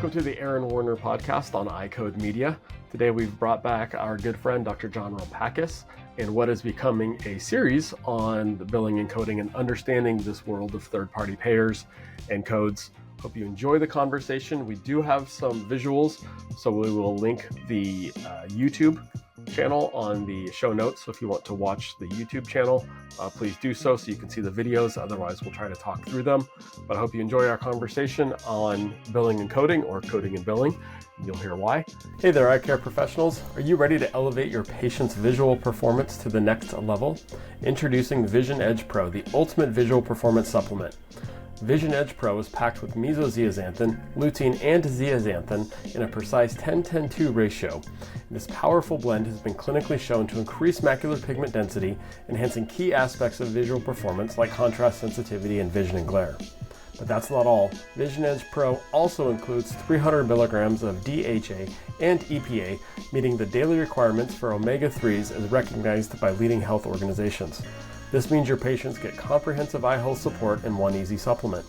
welcome to the Werner podcast on iCode Media. Today we've brought back our good friend, Dr. John Rumpakis, and what is becoming a series on the billing and coding and understanding this world of third-party payers and codes. Hope you enjoy the conversation. We do have some visuals, so we will link the YouTube channel on the show notes. So if you want to watch the YouTube channel, please do so you can see the videos. Otherwise, we'll try to talk through them. But I hope you enjoy our conversation on billing and coding, or coding and billing. You'll hear why. Hey there, eye care professionals. Are you ready to elevate your patient's visual performance to the next level? Introducing Vision Edge Pro, the ultimate visual performance supplement. Vision Edge Pro is packed with mesozeaxanthin, lutein, and zeaxanthin in a precise 10-10-2 ratio. This powerful blend has been clinically shown to increase macular pigment density, enhancing key aspects of visual performance like contrast sensitivity and vision and glare. But that's not all. Vision Edge Pro also includes 300 milligrams of DHA and EPA, meeting the daily requirements for omega-3s as recognized by leading health organizations. This means your patients get comprehensive eye health support in one easy supplement.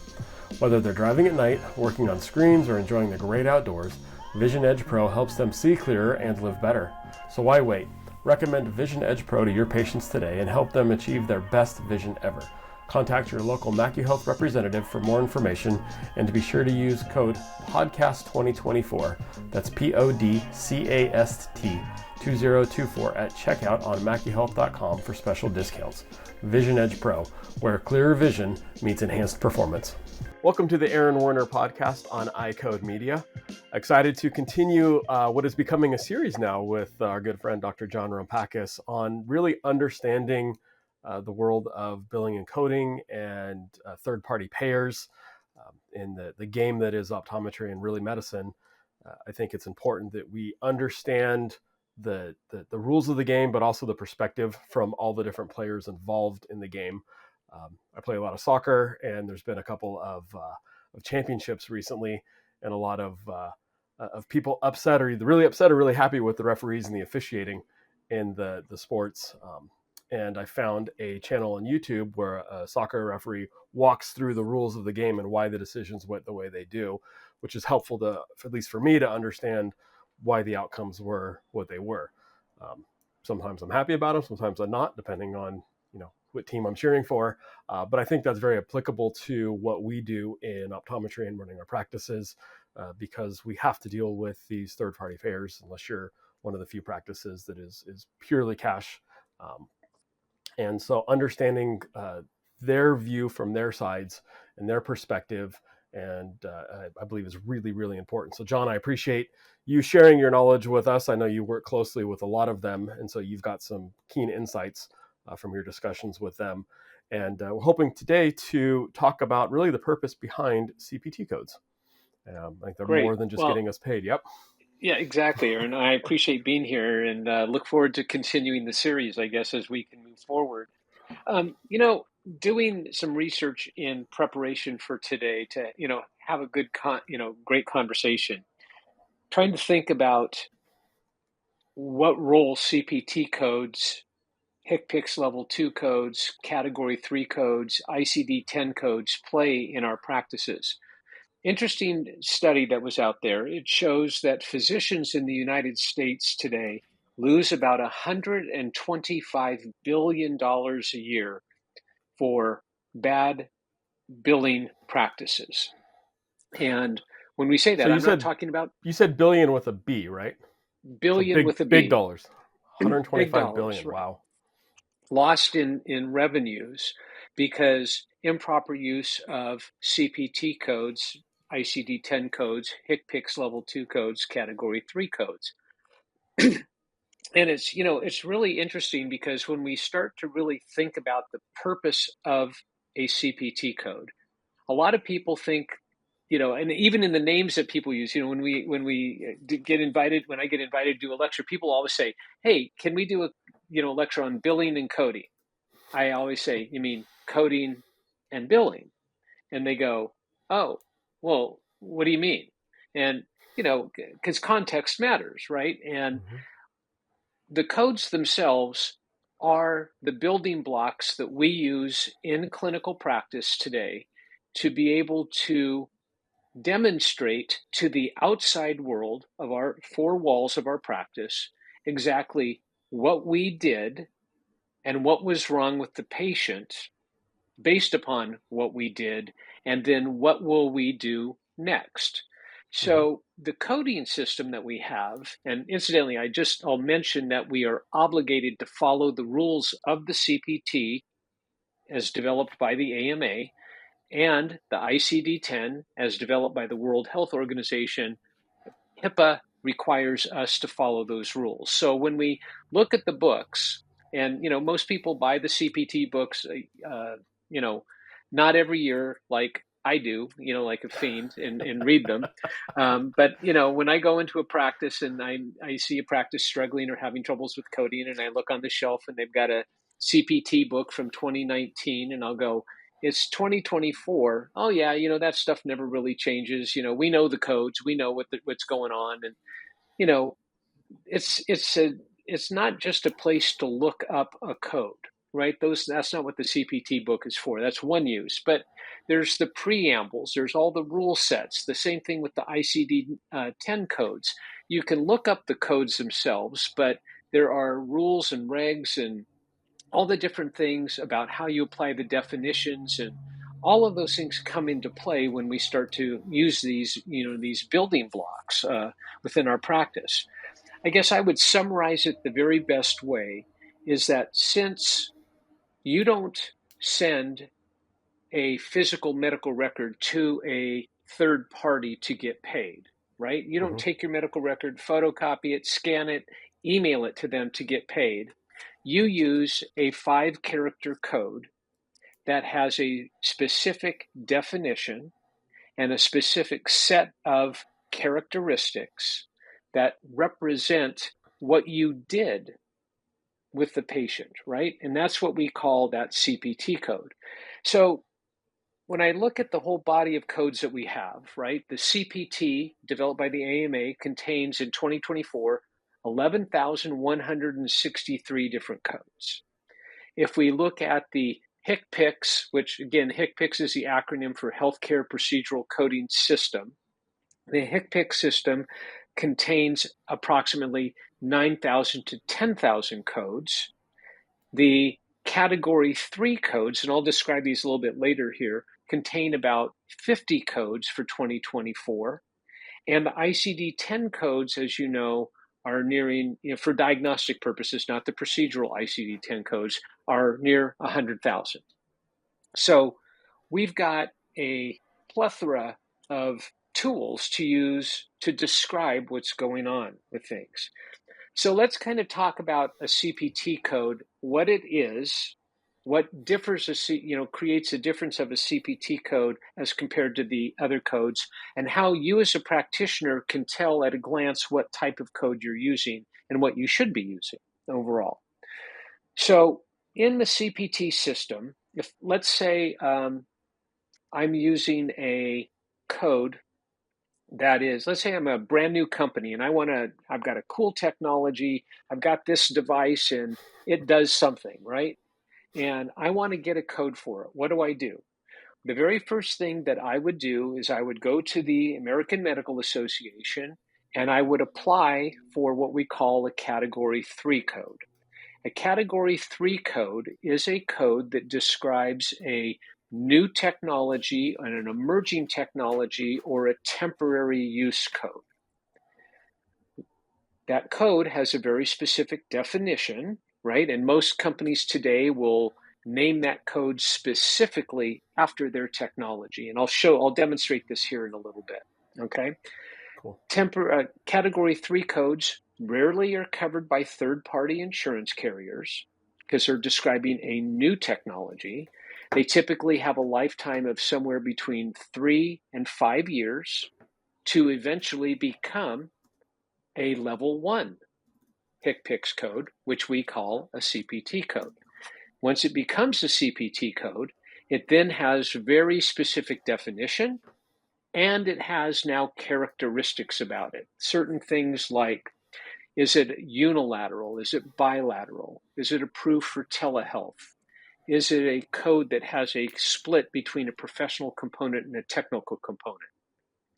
Whether they're driving at night, working on screens, or enjoying the great outdoors, Vision Edge Pro helps them see clearer and live better. So why wait? Recommend Vision Edge Pro to your patients today and help them achieve their best vision ever. Contact your local MacuHealth representative for more information, and to be sure to use code PODCAST2024, that's PODCAST 2024 at checkout on MacuHealth.com for special discounts. Vision Edge Pro, where clearer vision meets enhanced performance. Welcome to the Werner podcast on iCode Media. Excited to continue what is becoming a series now with our good friend Dr. John Rumpakis on really understanding the world of billing and coding and third-party payers in the game that is optometry and really medicine. I think it's important that we understand the rules of the game, but also the perspective from all the different players involved in the game. I play a lot of soccer, and there's been a couple of championships recently, and a lot of people upset, or either really upset or really happy with the referees and the officiating in the sports. And I found a channel on YouTube where a soccer referee walks through the rules of the game and why the decisions went the way they do, which is helpful to, at least for me, to understand why the outcomes were what they were. Sometimes I'm happy about them, sometimes I'm not, depending on what team I'm cheering for. But I think that's very applicable to what we do in optometry and running our practices, because we have to deal with these third-party payers unless you're one of the few practices that is purely cash. And so understanding their view from their sides and their perspective, and I believe is really, really important. So John, I appreciate you sharing your knowledge with us. I know you work closely with a lot of them, and so you've got some keen insights from your discussions with them. And we're hoping today to talk about really the purpose behind CPT codes. I think they're Great. more than just getting us paid. Yep. Yeah, exactly. And I appreciate being here, and look forward to continuing the series, I guess, as we can move forward. Doing some research in preparation for today to, have a good, great conversation, trying to think about what role CPT codes, HCPCS Level 2 codes, Category 3 codes, ICD-10 codes play in our practices. Interesting study that was out there. It shows that physicians in the United States today lose about $125 billion a year for bad billing practices. And when we say that, So I'm not talking about... You said billion with a B, right? Billion with a B. Big dollars. 125 billion. Right. Wow. Lost in revenues because improper use of CPT codes, ICD-10 codes, HCPCS Level 2 codes, Category 3 codes. And it's really interesting because when we start to really think about the purpose of a CPT code, a lot of people think, and even in the names that people use, when I get invited to do a lecture, people always say, "Hey, can we do a lecture on billing and coding?" I always say, "You mean coding and billing?" And they go, "Oh, well, what do you mean?" And because context matters, right? And the codes themselves are the building blocks that we use in clinical practice today to be able to demonstrate to the outside world of our four walls of our practice exactly what we did and what was wrong with the patient based upon what we did, and then what will we do next. Mm-hmm. So the coding system that we have, and incidentally, I'll mention that we are obligated to follow the rules of the CPT as developed by the AMA and the ICD-10 as developed by the World Health Organization. HIPAA requires us to follow those rules. So when we look at the books, and most people buy the CPT books, you know, not every year like I do, like a fiend, and read them. But when I go into a practice and I see a practice struggling or having troubles with coding, and I look on the shelf and they've got a CPT book from 2019, and I'll go, it's 2024. Oh yeah, that stuff never really changes. We know the codes, we know what's going on, and you know it's not just a place to look up a code, right? That's not what the CPT book is for. That's one use, but there's the preambles, there's all the rule sets. The same thing with the ICD-10 codes. You can look up the codes themselves, but there are rules and regs and all the different things about how you apply the definitions, and all of those things come into play when we start to use these building blocks within our practice. I guess I would summarize it the very best way is that since you don't send a physical medical record to a third party to get paid, right? You don't Mm-hmm. take your medical record, photocopy it, scan it, email it to them to get paid. You use a 5-character code that has a specific definition and a specific set of characteristics that represent what you did with the patient, right? And that's what we call that CPT code. So when I look at the whole body of codes that we have, right, the CPT developed by the AMA contains in 2024 11,163 different codes. If we look at the HCPCS, which again, HCPCS is the acronym for Healthcare Procedural Coding System, the HCPCS system contains approximately 9,000 to 10,000 codes. The Category 3 codes, and I'll describe these a little bit later here, contain about 50 codes for 2024. And the ICD-10 codes, as you know, are nearing, for diagnostic purposes, not the procedural ICD-10 codes, are near 100,000. So we've got a plethora of tools to use to describe what's going on with things. So let's kind of talk about a CPT code, what it is, what differs, creates a difference of a CPT code as compared to the other codes, and how you as a practitioner can tell at a glance what type of code you're using and what you should be using overall. So in the CPT system, if let's say I'm using a code that is, let's say I'm a brand new company and I've got a cool technology, I've got this device and it does something, right? And I want to get a code for it. What do I do? The very first thing that I would do is I would go to the American Medical Association and I would apply for what we call a Category 3 code. A Category 3 code is a code that describes a new technology and an emerging technology or a temporary use code. That code has a very specific definition, right? And most companies today will name that code specifically after their technology. And I'll demonstrate this here in a little bit, okay? Cool. Category 3 codes rarely are covered by third-party insurance carriers because they're describing a new technology. They typically have a lifetime of somewhere between 3 and 5 years to eventually become a level 1 HCPCS code, which we call a CPT code. Once it becomes a CPT code, it then has very specific definition, and it has now characteristics about it. Certain things like, is it unilateral? Is it bilateral? Is it approved for telehealth? Is it a code that has a split between a professional component and a technical component?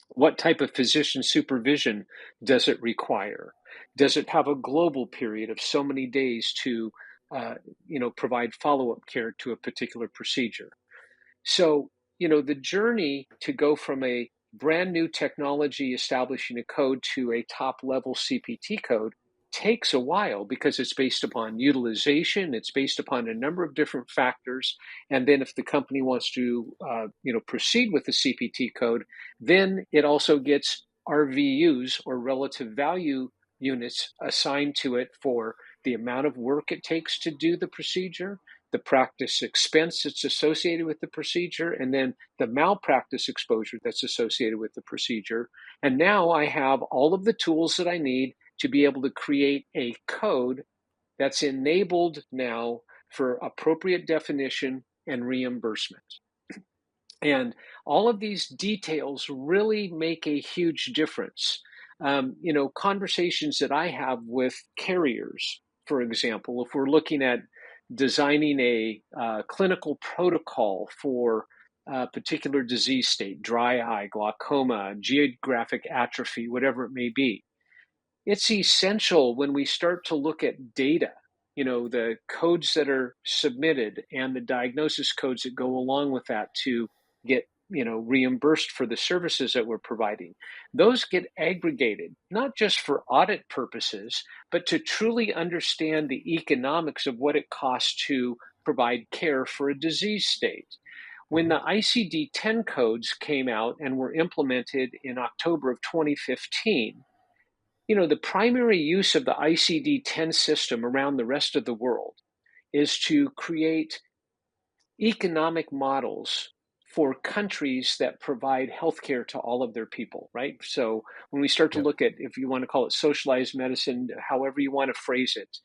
What type of physician supervision does it require? Does it have a global period of so many days to, provide follow-up care to a particular procedure? So, the journey to go from a brand new technology establishing a code to a top level CPT code takes a while because it's based upon utilization, it's based upon a number of different factors. And then if the company wants to, proceed with the CPT code, then it also gets RVUs or relative value units assigned to it for the amount of work it takes to do the procedure, the practice expense that's associated with the procedure, and then the malpractice exposure that's associated with the procedure. And now I have all of the tools that I need to be able to create a code that's enabled now for appropriate definition and reimbursement. And all of these details really make a huge difference. Conversations that I have with carriers, for example, if we're looking at designing a clinical protocol for a particular disease state, dry eye, glaucoma, geographic atrophy, whatever it may be, it's essential when we start to look at data, the codes that are submitted and the diagnosis codes that go along with that to get, reimbursed for the services that we're providing. Those get aggregated, not just for audit purposes, but to truly understand the economics of what it costs to provide care for a disease state. When the ICD 10 codes came out and were implemented in October of 2015, the primary use of the ICD-10 system around the rest of the world is to create economic models for countries that provide healthcare to all of their people, right? So when we start to Yeah. look at, if you want to call it socialized medicine, however you want to phrase it,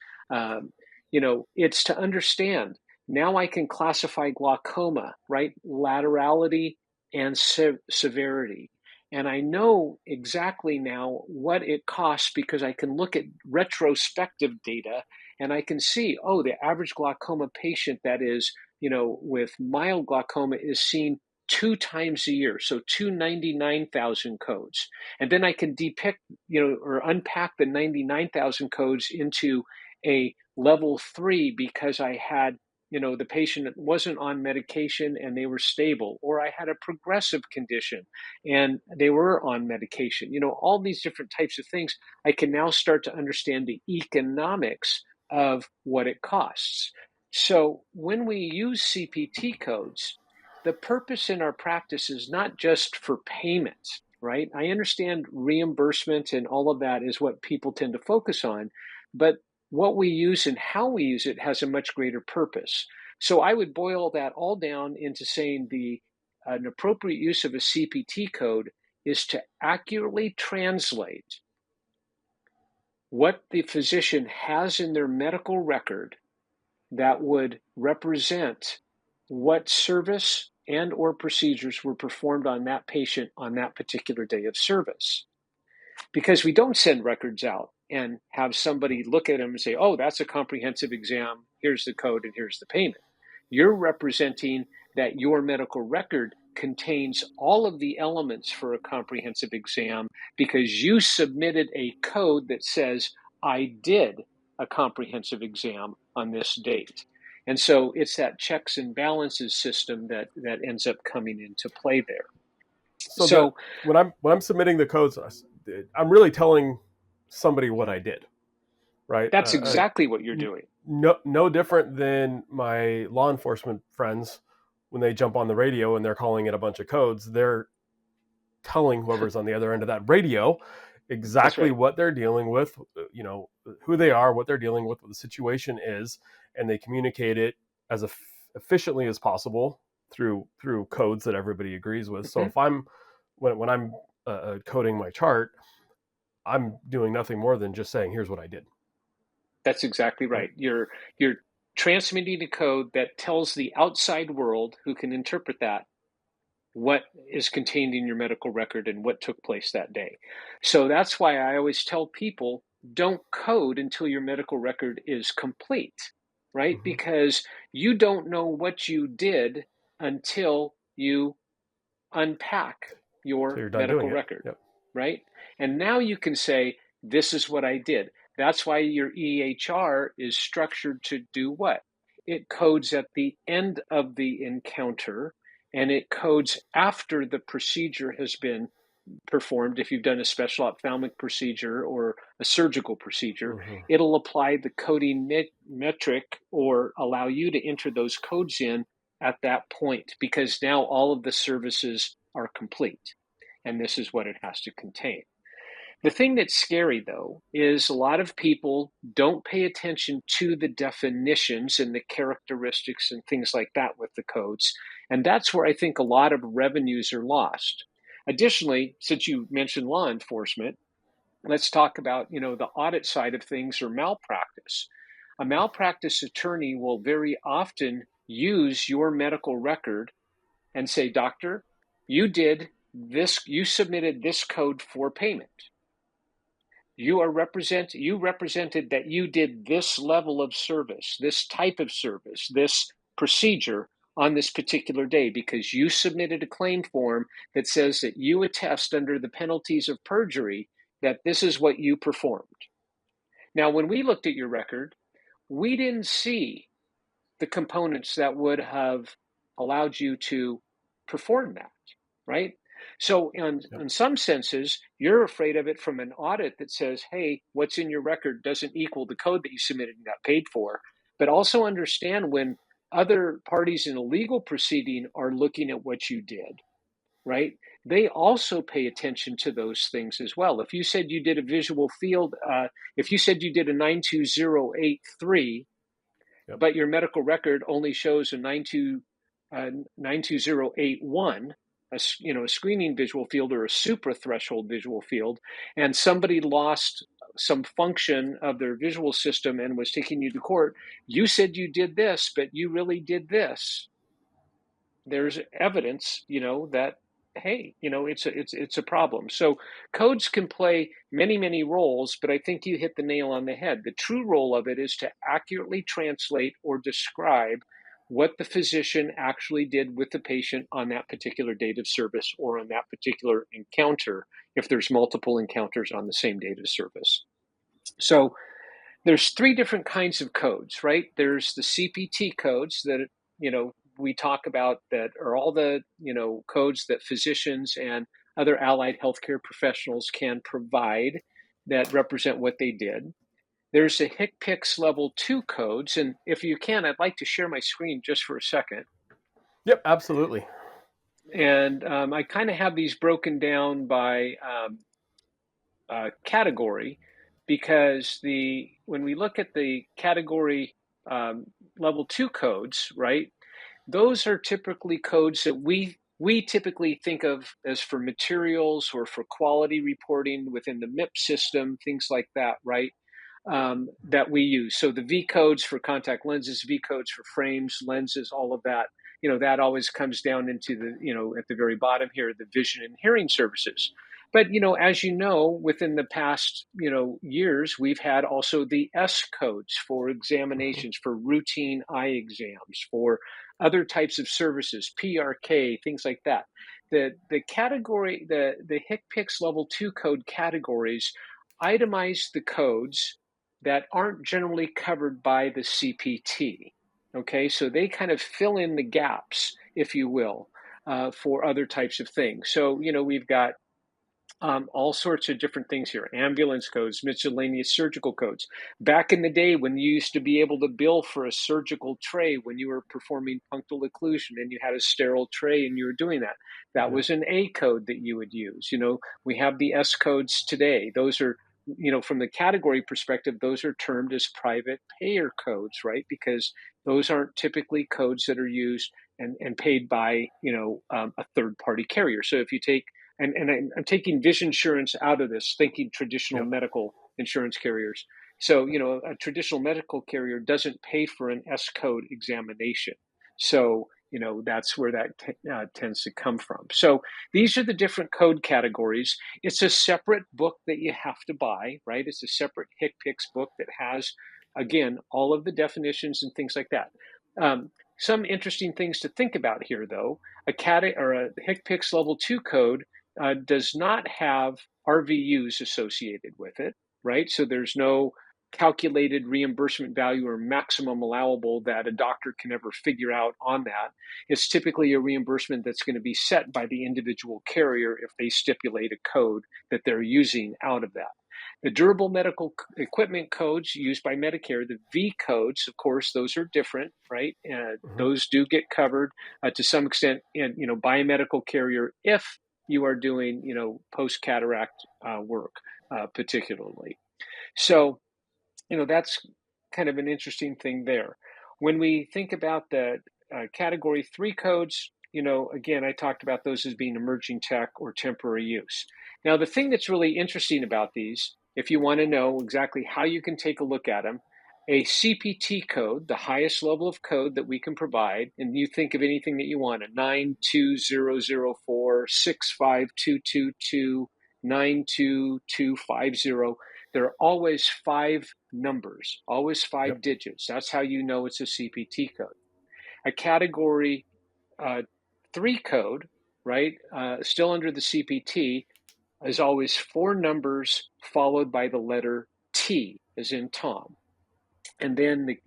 it's to understand. Now I can classify glaucoma, right? Laterality and severity. And I know exactly now what it costs because I can look at retrospective data and I can see, oh, the average glaucoma patient that is, with mild glaucoma is seen 2 times a year. So 299,000 codes. And then I can depict, or unpack the 99,000 codes into a level 3 because I had, the patient wasn't on medication and they were stable, or I had a progressive condition and they were on medication. All these different types of things, I can now start to understand the economics of what it costs. So when we use CPT codes, the purpose in our practice is not just for payment, right? I understand reimbursement and all of that is what people tend to focus on, but what we use and how we use it has a much greater purpose. So I would boil that all down into saying an appropriate use of a CPT code is to accurately translate what the physician has in their medical record that would represent what service and or procedures were performed on that patient on that particular day of service. Because we don't send records out and have somebody look at them and say, oh, that's a comprehensive exam, here's the code and here's the payment. You're representing that your medical record contains all of the elements for a comprehensive exam because you submitted a code that says, I did a comprehensive exam on this date. And so it's that checks and balances system that ends up coming into play there. So So when I'm submitting the codes, I'm really telling somebody what I did, right? that's exactly what you're doing. No different than my law enforcement friends when they jump on the radio and they're calling it a bunch of codes. They're telling whoever's on the other end of that radio exactly Right. what they're dealing with, who they are, what they're dealing with, what the situation is, and they communicate it as efficiently as possible through codes that everybody agrees with. So Mm-hmm. if when I'm coding my chart, I'm doing nothing more than just saying, here's what I did. That's exactly right. You're transmitting a code that tells the outside world who can interpret that what is contained in your medical record and what took place that day. So that's why I always tell people don't code until your medical record is complete, right? Mm-hmm. Because you don't know what you did until you unpack, So your you're done medical doing it. record, Yep. right? And now you can say, this is what I did. That's why your EHR is structured to do what? It codes at the end of the encounter, and it codes after the procedure has been performed. If you've done a special ophthalmic procedure or a surgical procedure, it'll apply the coding metric or allow you to enter those codes in at that point, because now all of the services are complete, and this is what it has to contain. The thing that's scary, though, is a lot of people don't pay attention to the definitions and the characteristics and things like that with the codes. And that's where I think a lot of revenues are lost. Additionally, since you mentioned law enforcement, let's talk about, the audit side of things or malpractice. A malpractice attorney will very often use your medical record and say, doctor, you did this, you submitted this code for payment. You represented that you did this level of service, this type of service, this procedure on this particular day, because you submitted a claim form that says that you attest under the penalties of perjury that this is what you performed. Now, when we looked at your record, we didn't see the components that would have allowed you to perform that, right? So in some senses, you're afraid of it from an audit that says, hey, what's in your record doesn't equal the code that you submitted and got paid for. But also understand when other parties in a legal proceeding are looking at what you did, right? They also pay attention to those things as well. If you said you did a visual field, if you said you did a 92083, but your medical record only shows a 92081, a screening visual field or a supra-threshold visual field, and somebody lost some function of their visual system and was taking you to court, you said you did this, but you really did this. There's evidence, that, hey, it's a problem. So codes can play many roles, but I think you hit the nail on the head. The true role of it is to accurately translate or describe what the physician actually did with the patient on that particular date of service or on that particular encounter, if there's multiple encounters on the same date of service. So there's three different kinds of codes, right? There's the CPT codes that, we talk about, that are all the, codes that physicians and other allied healthcare professionals can provide that represent what they did. There's the HCPCS level 2 codes. And if you can, I'd like to share my screen just for a second. Yep, absolutely. And I kind of have these broken down by category, because when we look at the category level 2 codes, right, those are typically codes that we typically think of as for materials or for quality reporting within the MIP system, things like that, right? That we use. So the V codes for contact lenses, V codes for frames, lenses, all of that, that always comes down into the, at the very bottom here, the vision and hearing services. But, as you know, within the past, years, we've had also the S codes for examinations, for routine eye exams, for other types of services, PRK, things like that. The category, the HCPCS level 2 code categories itemize the codes that aren't generally covered by the CPT. Okay, so they kind of fill in the gaps, if you will, for other types of things. So, we've got all sorts of different things here: ambulance codes, miscellaneous surgical codes. Back in the day when you used to be able to bill for a surgical tray when you were performing punctal occlusion and you had a sterile tray and you were doing that, that was an A code that you would use. We have the S codes today. Those are, from the category perspective, those are termed as private payer codes, right? Because those aren't typically codes that are used and paid by, a third party carrier. So if you take, and I'm taking vision insurance out of this, thinking traditional medical insurance carriers. So, a traditional medical carrier doesn't pay for an S code examination. So, that's where that tends to come from. So these are the different code categories. It's a separate book that you have to buy, right? It's a separate HCPCS book that has, again, all of the definitions and things like that. Some interesting things to think about here, though: a HCPCS level 2 code does not have RVUs associated with it, right? So there's no calculated reimbursement value or maximum allowable that a doctor can ever figure out on that. It's typically a reimbursement that's going to be set by the individual carrier if they stipulate a code that they're using out of that. The durable medical equipment codes used by Medicare, the V codes, of course, those are different, right? Those do get covered to some extent in, by a medical carrier if you are doing, post cataract work, particularly. So, that's kind of an interesting thing there. When we think about the category 3 codes, again, I talked about those as being emerging tech or temporary use. Now, the thing that's really interesting about these, if you want to know exactly how you can take a look at them, a CPT code, the highest level of code that we can provide, and you think of anything that you want, a 92004, 65222, 92250, there are always 5 numbers, always 5 digits. That's how you know it's a CPT code. A category 3 code, right, still under the CPT, is always 4 numbers followed by the letter T, as in Tom. And then the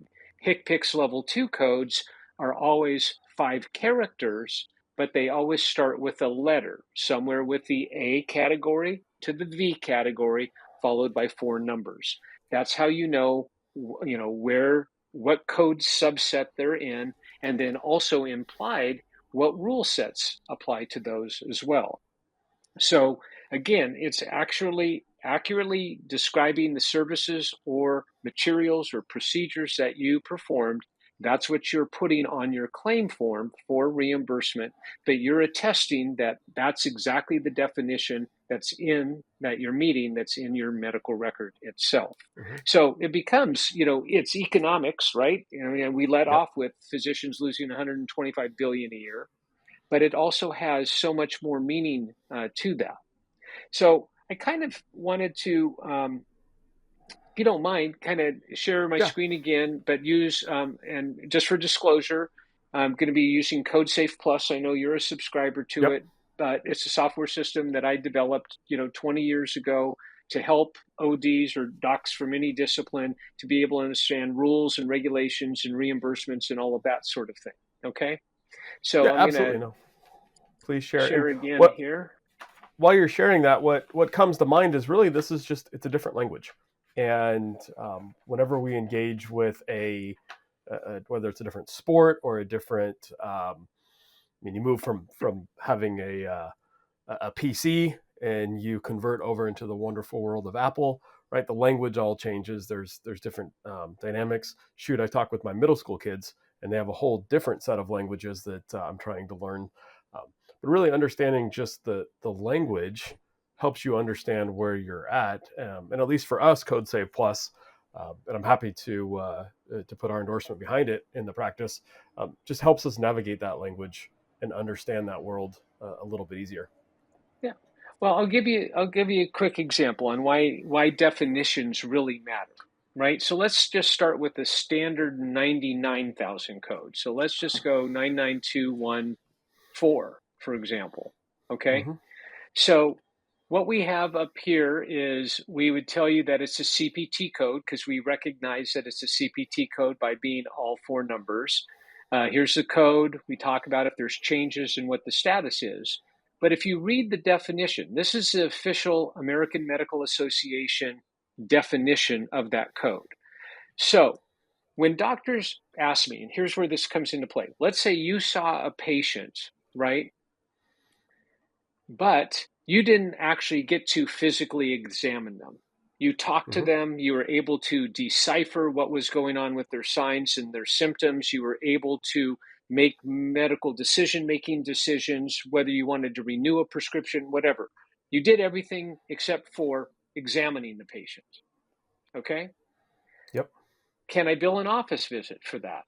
HCPCS level 2 codes are always 5 characters, but they always start with a letter, somewhere with the A category to the V category, followed by 4 numbers. That's how you know what code subset they're in, and then also implied what rule sets apply to those as well. So again, it's actually accurately describing the services or materials or procedures that you performed. That's what you're putting on your claim form for reimbursement, but you're attesting that that's exactly the definition that you're meeting, that's in your medical record itself. So it becomes, it's economics, right? We let off with physicians losing 125 billion a year, but it also has so much more meaning to that. So I kind of wanted to, if you don't mind, kind of share my screen again, but use, and just for disclosure, I'm going to be using CodeSafe Plus. I know you're a subscriber to it, but it's a software system that I developed, 20 years ago to help ODs or docs from any discipline to be able to understand rules and regulations and reimbursements and all of that sort of thing. Okay. So I'm absolutely. going to please share again here. While you're sharing that, what comes to mind is really it's a different language. And whenever we engage with whether it's a different sport or a different, you move from having a PC and you convert over into the wonderful world of Apple, right? The language all changes. There's different dynamics. Shoot, I talk with my middle school kids and they have a whole different set of languages that I'm trying to learn. But really understanding just the language helps you understand where you're at. And at least for us, CodeSafe Plus, and I'm happy to put our endorsement behind it in the practice, just helps us navigate that language and understand that world a little bit easier. Yeah. Well, I'll give you a quick example on why definitions really matter, right? So let's just start with the standard 99,000 code. So let's just go 99214, for example. Okay. So what we have up here is we would tell you that it's a CPT code because we recognize that it's a CPT code by being all 4 numbers. Here's the code. We talk about if there's changes and what the status is. But if you read the definition, this is the official American Medical Association definition of that code. So when doctors ask me, and here's where this comes into play. Let's say you saw a patient, right? But you didn't actually get to physically examine them. You talked to them, you were able to decipher what was going on with their signs and their symptoms. You were able to make medical decision-making decisions, whether you wanted to renew a prescription, whatever. You did everything except for examining the patient. Okay? Yep. Can I bill an office visit for that?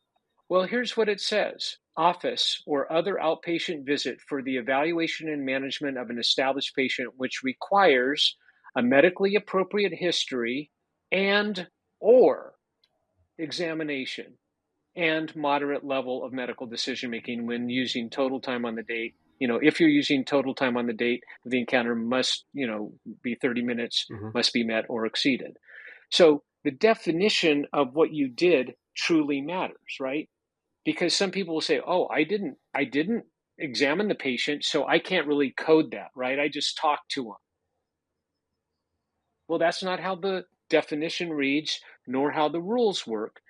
Well, here's what it says. Office or other outpatient visit for the evaluation and management of an established patient which requires a medically appropriate history and or examination and moderate level of medical decision making when using total time on the date, if you're using total time on the date of the encounter must, be 30 minutes, Hmm. must be met or exceeded. So the definition of what you did truly matters, right? Because some people will say, "Oh, I didn't examine the patient, so I can't really code that, right? I just talked to him." Well, that's not how the definition reads, nor how the rules work.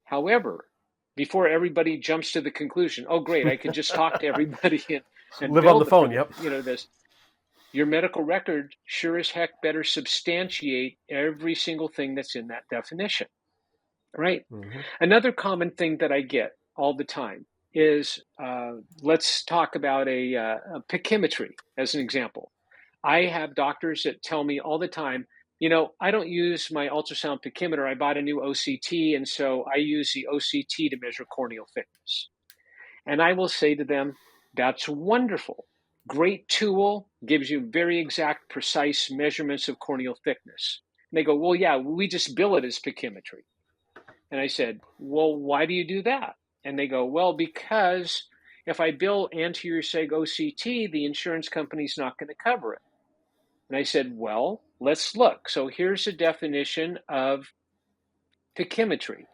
However, before everybody jumps to the conclusion, "Oh, great, I could just talk to everybody and Live on the bill for phone. the, Yep. this," your medical record sure as heck better substantiate every single thing that's in that definition, right? Hmm. Another common thing that I get all the time is, let's talk about a pachymetry as an example. I have doctors that tell me all the time, I don't use my ultrasound pachymeter. I bought a new OCT, and so I use the OCT to measure corneal thickness. And I will say to them, that's wonderful. Great tool, gives you very exact, precise measurements of corneal thickness. And they go, well, yeah, we just bill it as pachymetry. And I said, well, why do you do that? And they go, well, because if I bill anterior seg OCT, the insurance company's not going to cover it. And I said, well, let's look. So here's a definition of pachymetry.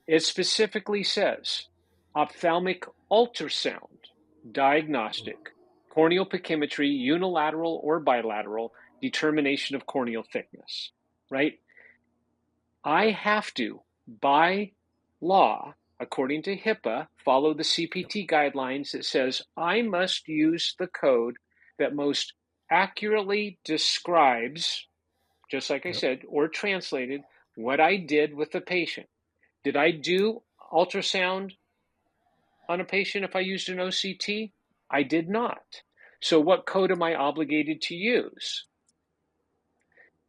It specifically says ophthalmic ultrasound diagnostic, corneal pachymetry, unilateral or bilateral determination of corneal thickness, right? I have to, by law, according to HIPAA, follow the CPT guidelines that says I must use the code that most accurately describes, just like I Yep. said, or translated what I did with the patient. Did I do ultrasound on a patient if I used an OCT? I did not. So what code am I obligated to use?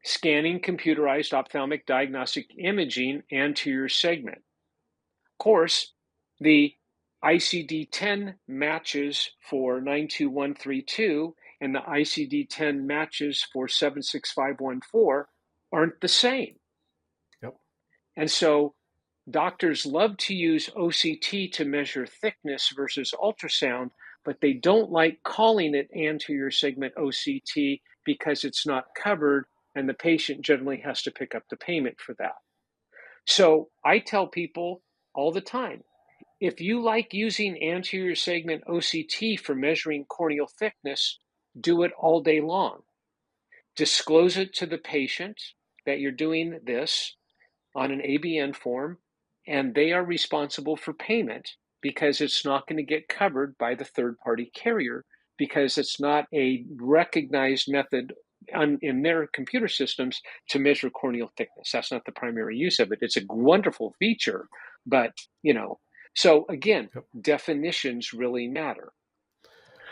Scanning computerized ophthalmic diagnostic imaging anterior segment. Of course, the ICD-10 matches for 92132 and the ICD-10 matches for 76514 aren't the same. Yep. And so doctors love to use OCT to measure thickness versus ultrasound, but they don't like calling it anterior segment OCT because it's not covered and the patient generally has to pick up the payment for that. So I tell people all the time, if you like using anterior segment OCT for measuring corneal thickness, do it all day long. Disclose it to the patient that you're doing this on an ABN form, and they are responsible for payment because it's not going to get covered by the third party carrier because it's not a recognized method in their computer systems to measure corneal thickness. That's not the primary use of it. It's a wonderful feature, but so again, Yep. definitions really matter.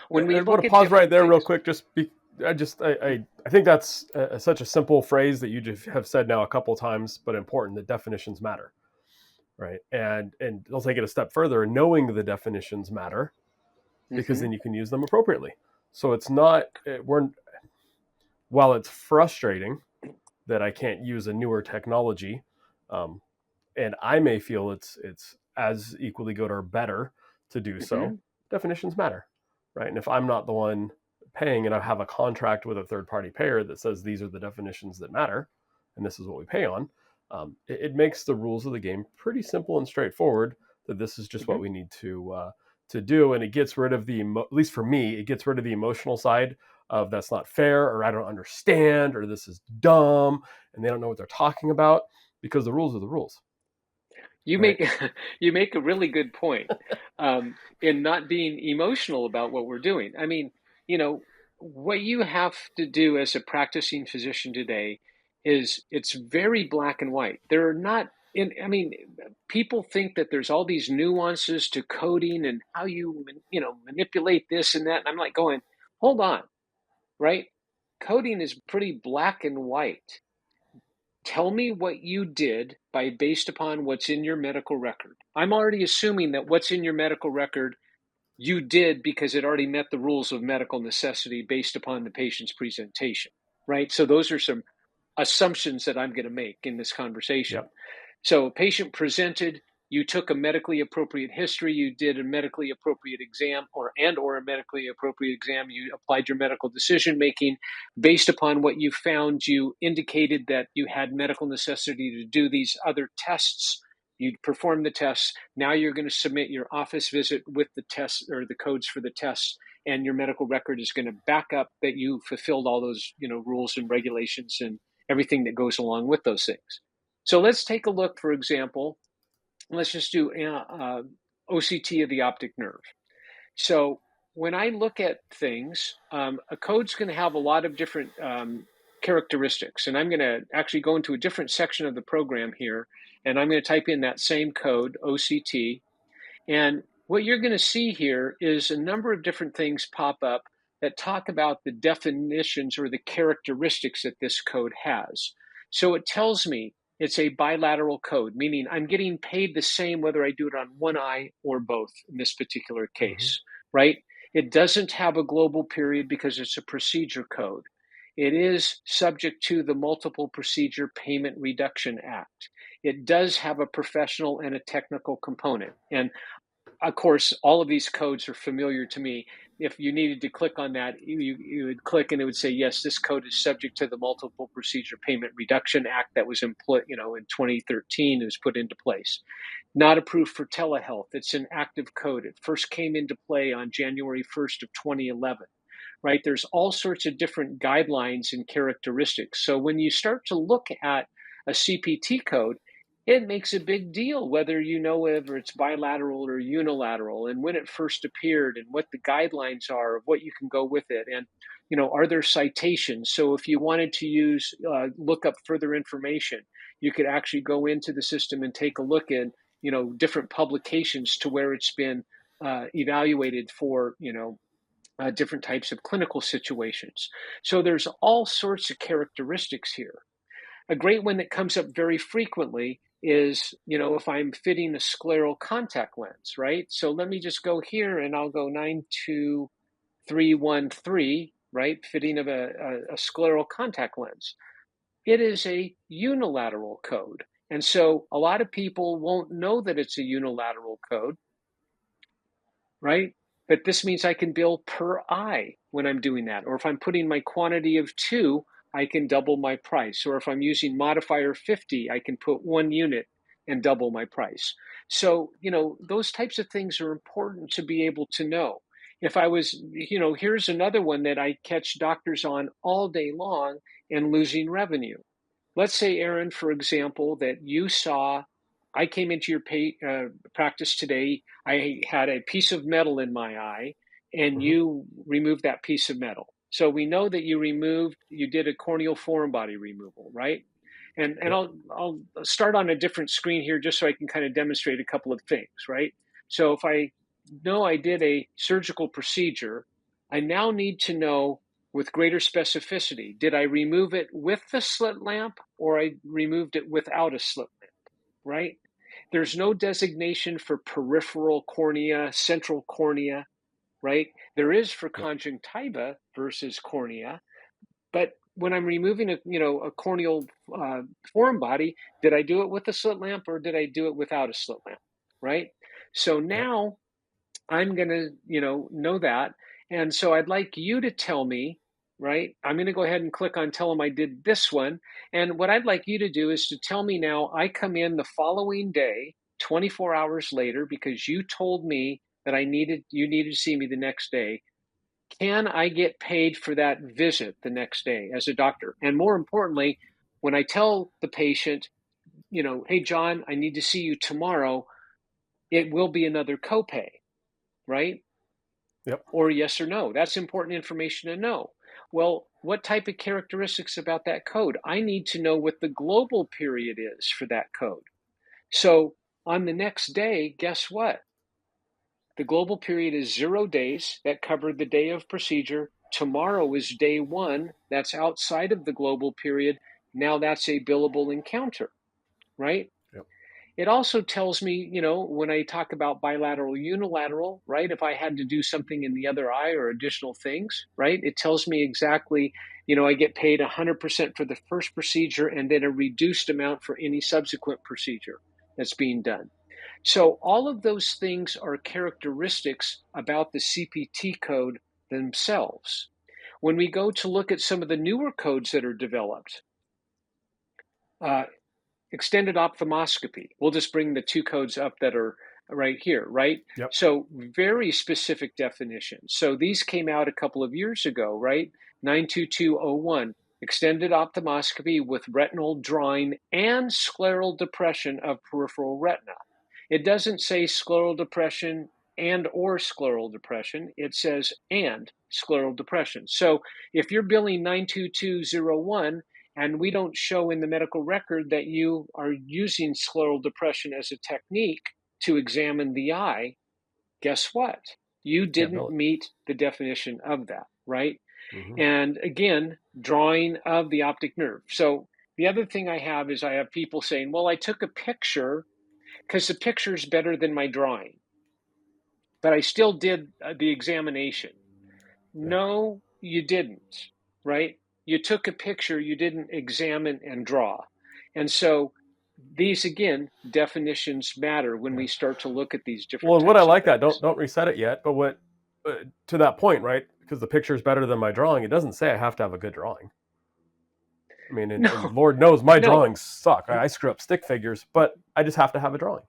When we I want look to at pause right different there real things, quick. I think that's such a simple phrase that you just have said now a couple of times, but important that definitions matter, right? And I'll take it a step further. Knowing the definitions matter because mm-hmm, then you can use them appropriately. So it's not we're while it's frustrating that I can't use a newer technology, um, and I may feel it's as equally good or better to do mm-hmm, so. Definitions matter, right? And if I'm not the one paying and I have a contract with a third party payer that says these are the definitions that matter and this is what we pay on, it makes the rules of the game pretty simple and straightforward. That this is just mm-hmm. what we need to do, and it gets rid of at least for me, it gets rid of the emotional side of that's not fair or I don't understand or this is dumb and they don't know what they're talking about because the rules are the rules, You right? make you make a really good point in not being emotional about what we're doing. I mean, what you have to do as a practicing physician today is it's very black and white. There are not in. I mean, people think that there's all these nuances to coding and how you manipulate this and that. And I'm like going, hold on, right? Coding is pretty black and white. Tell me what you did based upon what's in your medical record. I'm already assuming that what's in your medical record you did because it already met the rules of medical necessity based upon the patient's presentation, right? So those are some assumptions that I'm going to make in this conversation. Yep. So a patient presented, you took a medically appropriate history, you did a medically appropriate exam or a medically appropriate exam, you applied your medical decision making based upon what you found, you indicated that you had medical necessity to do these other tests. You performed the tests. Now you're going to submit your office visit with the tests or the codes for the tests, and your medical record is going to back up that you fulfilled all those, rules and regulations and everything that goes along with those things. So let's take a look, for example, let's just do OCT of the optic nerve. So when I look at things, a code's going to have a lot of different characteristics. And I'm going to actually go into a different section of the program here, and I'm going to type in that same code, OCT. And what you're going to see here is a number of different things pop up that talk about the definitions or the characteristics that this code has. So it tells me it's a bilateral code, meaning I'm getting paid the same whether I do it on one eye or both in this particular case, right? It doesn't have a global period because it's a procedure code. It is subject to the Multiple Procedure Payment Reduction Act. It does have a professional and a technical component. And of course, all of these codes are familiar to me. If you needed to click on that, you would click and it would say, yes, this code is subject to the Multiple Procedure Payment Reduction Act that was in 2013, it was put into place. Not approved for telehealth. It's an active code. It first came into play on January 1st of 2011, right? There's all sorts of different guidelines and characteristics. So when you start to look at a CPT code, it makes a big deal whether whether it's bilateral or unilateral and when it first appeared and what the guidelines are of what you can go with it. And, are there citations? So if you wanted to look up further information, you could actually go into the system and take a look at, different publications to where it's been evaluated for, different types of clinical situations. So there's all sorts of characteristics here. A great one that comes up very frequently is, if I'm fitting a scleral contact lens, right? So let me just go here and I'll go 92313, right? Fitting of a scleral contact lens. It is a unilateral code. And so a lot of people won't know that it's a unilateral code, right? But this means I can bill per eye when I'm doing that. Or if I'm putting my quantity of 2, I can double my price. Or if I'm using modifier 50, I can put 1 unit and double my price. So, those types of things are important to be able to know. If I was, here's another one that I catch doctors on all day long and losing revenue. Let's say, Aaron, for example, that you saw, I came into your practice today, I had a piece of metal in my eye, and you removed that piece of metal. So we know that you did a corneal foreign body removal, right? And I'll start on a different screen here just so I can kind of demonstrate a couple of things, right? So if I know I did a surgical procedure, I now need to know with greater specificity, did I remove it with the slit lamp or I removed it without a slit lamp, right? There's no designation for peripheral cornea, central cornea, right? There is for conjunctiva versus cornea, but when I'm removing a corneal foreign body, did I do it with a slit lamp or did I do it without a slit lamp, right? So now I'm going to, know that. And so I'd like you to tell me, right? I'm going to go ahead and click on tell them I did this one. And what I'd like you to do is to tell me now, I come in the following day, 24 hours later, because you told me that you needed to see me the next day. Can I get paid for that visit the next day as a doctor? And more importantly, when I tell the patient, hey, John, I need to see you tomorrow, it will be another copay, right? Yep. Or yes or no. That's important information to know. Well, what type of characteristics about that code? I need to know what the global period is for that code. So on the next day, guess what? The global period is 0 days. That covered the day of procedure. Tomorrow is day 1. That's outside of the global period. Now that's a billable encounter, right? Yep. It also tells me, when I talk about bilateral, unilateral, right? If I had to do something in the other eye or additional things, right? It tells me exactly, I get paid 100% for the first procedure and then a reduced amount for any subsequent procedure that's being done. So all of those things are characteristics about the CPT code themselves. When we go to look at some of the newer codes that are developed, uh, extended ophthalmoscopy, we'll just bring the two codes up that are right here, right? Yep. So very specific definitions. So these came out a couple of years ago, right? 92201, extended ophthalmoscopy with retinal drawing and scleral depression of peripheral retina. It doesn't say scleral depression and or scleral depression. It says and scleral depression. So if you're billing 92201 and we don't show in the medical record that you are using scleral depression as a technique to examine the eye, guess what? You Can't didn't bill it. meet the definition of that, right? Mm-hmm. And again, drawing of the optic nerve. So the other thing I have is I have people saying, well, I took a picture because the picture is better than my drawing, but I still did the examination. Yeah. No, you didn't, right? You took a picture, you didn't examine and draw. And so these, again, definitions matter when Yeah. we start to look at these Well, different and what I types of like that, things. don't reset it yet, but what to that point, right? Because the picture is better than my drawing. It doesn't say I have to have a good drawing. I mean, and No, Lord knows my no, drawings suck. I screw up stick figures, but I just have to have a drawing.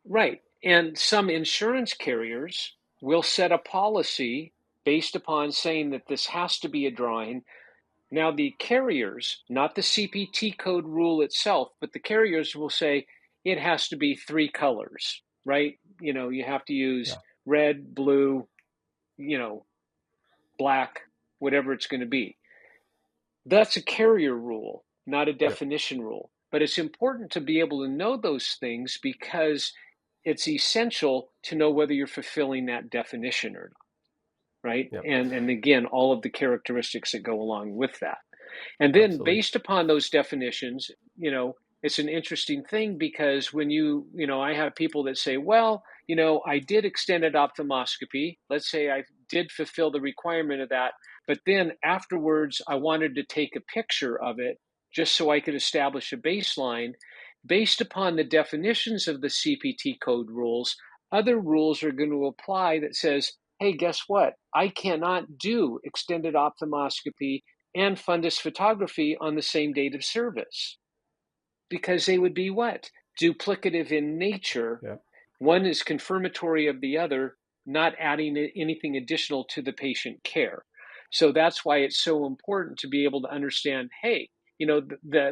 right. And some insurance carriers will set a policy based upon saying that this has to be a drawing. Now, the carriers, not the CPT code rule itself, but the carriers will say it has to be three colors, right? You have to use Yeah. red, blue, you know, black, whatever it's going to be. That's a carrier rule, not a Yep. definition rule. But it's important to be able to know those things because it's essential to know whether you're fulfilling that definition or not, right? Yep. And again, all of the characteristics that go along with that. And then Absolutely. based upon those definitions, it's an interesting thing because when I have people that say, well, I did extended ophthalmoscopy. Let's say I did fulfill the requirement of that, but then afterwards I wanted to take a picture of it just so I could establish a baseline. Based upon the definitions of the CPT code rules, other rules are going to apply that says, hey, guess what? I cannot do extended ophthalmoscopy and fundus photography on the same date of service because they would be what? Duplicative in nature. Yep. One is confirmatory of the other, not adding anything additional to the patient care. So that's why it's so important to be able to understand, hey,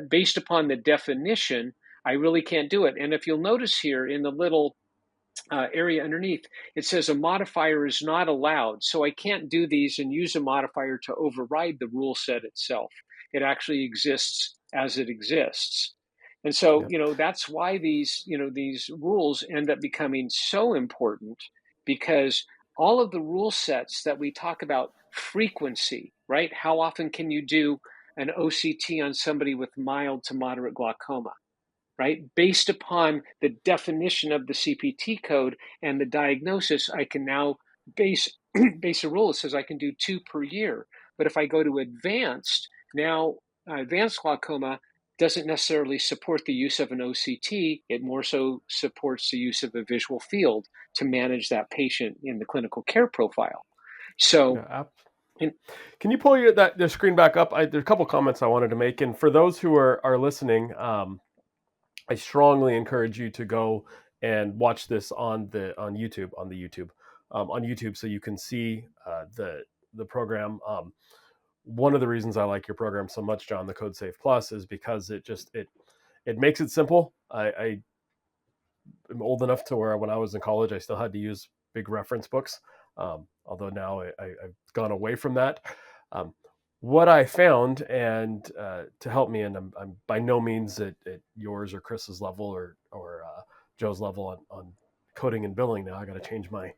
based upon the definition, I really can't do it. And if you'll notice here in the little area underneath, it says a modifier is not allowed. So I can't do these and use a modifier to override the rule set itself. It actually exists as it exists. And so, Yep. that's why these rules end up becoming so important because all of the rule sets that we talk about frequency, right? How often can you do an OCT on somebody with mild to moderate glaucoma? Right? Based upon the definition of the CPT code and the diagnosis, I can now base base a rule that says I can do 2 per year. But if I go to advanced, now advanced glaucoma doesn't necessarily support the use of an OCT. It more so supports the use of a visual field to manage that patient in the clinical care profile. So, Yeah. in, Can you pull the screen back up? There's a couple comments I wanted to make, and for those who are listening, I strongly encourage you to go and watch this on YouTube on YouTube, so you can see the program. One of the reasons I like your program so much, John, the Code Safe Plus, is because it makes it simple. I am old enough to where when I was in college, I still had to use big reference books. Although now I've gone away from that. Um, what I found, and to help me, and I'm by no means at yours or Chris's level or Joe's level on coding and billing. Now I got to change my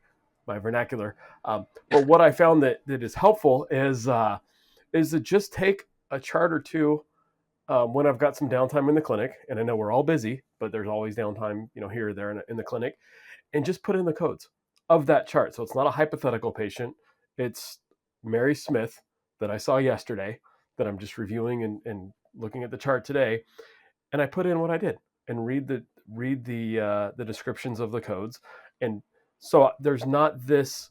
vernacular. But what I found that is helpful is to just take a chart or two when I've got some downtime in the clinic, and I know we're all busy, but there's always downtime, here or there in the clinic, and just put in the codes of that chart. So it's not a hypothetical patient. It's Mary Smith that I saw yesterday that I'm just reviewing and looking at the chart today. And I put in what I did and read the descriptions of the codes. And so there's not this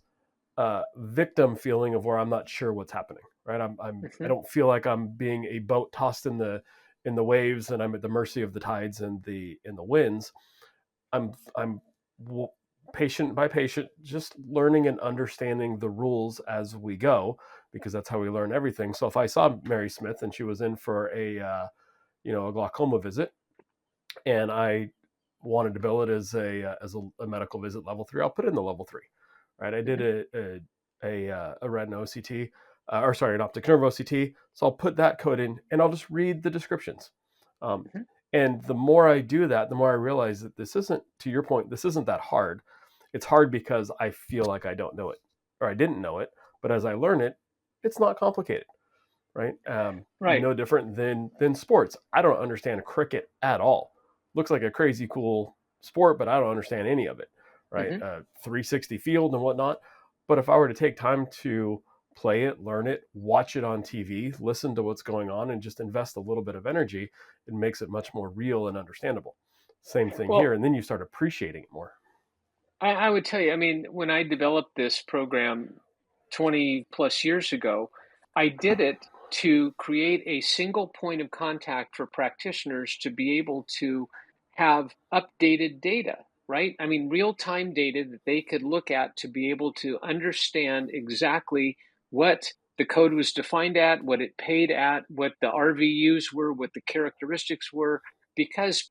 victim feeling of where I'm not sure what's happening, right? I don't feel like I'm being a boat tossed in the waves and I'm at the mercy of the tides and the winds. I'm patient by patient, just learning and understanding the rules as we go, because that's how we learn everything. So if I saw Mary Smith and she was in for a glaucoma visit, and I wanted to bill it as a medical visit level 3, I'll put it in the level 3, right? I did a retina OCT, or sorry, an optic nerve OCT, so I'll put that code in, and I'll just read the descriptions. And the more I do that, the more I realize that this isn't, to your point, this isn't that hard. It's hard because I feel like I don't know it, or I didn't know it. But as I learn it, it's not complicated, right? Right. No different than sports. I don't understand cricket at all. Looks like a crazy cool sport, but I don't understand any of it, right? 360 field and whatnot. But if I were to take time to play it, learn it, watch it on TV, listen to what's going on, and just invest a little bit of energy, it makes it much more real and understandable. Same thing here. Well, And then you start appreciating it more. I would tell you, I mean, when I developed this program 20 plus years ago, I did it to create a single point of contact for practitioners to be able to have updated data, right? I mean, real time data that they could look at to be able to understand exactly what the code was defined at, what it paid at, what the RVUs were, what the characteristics were, because,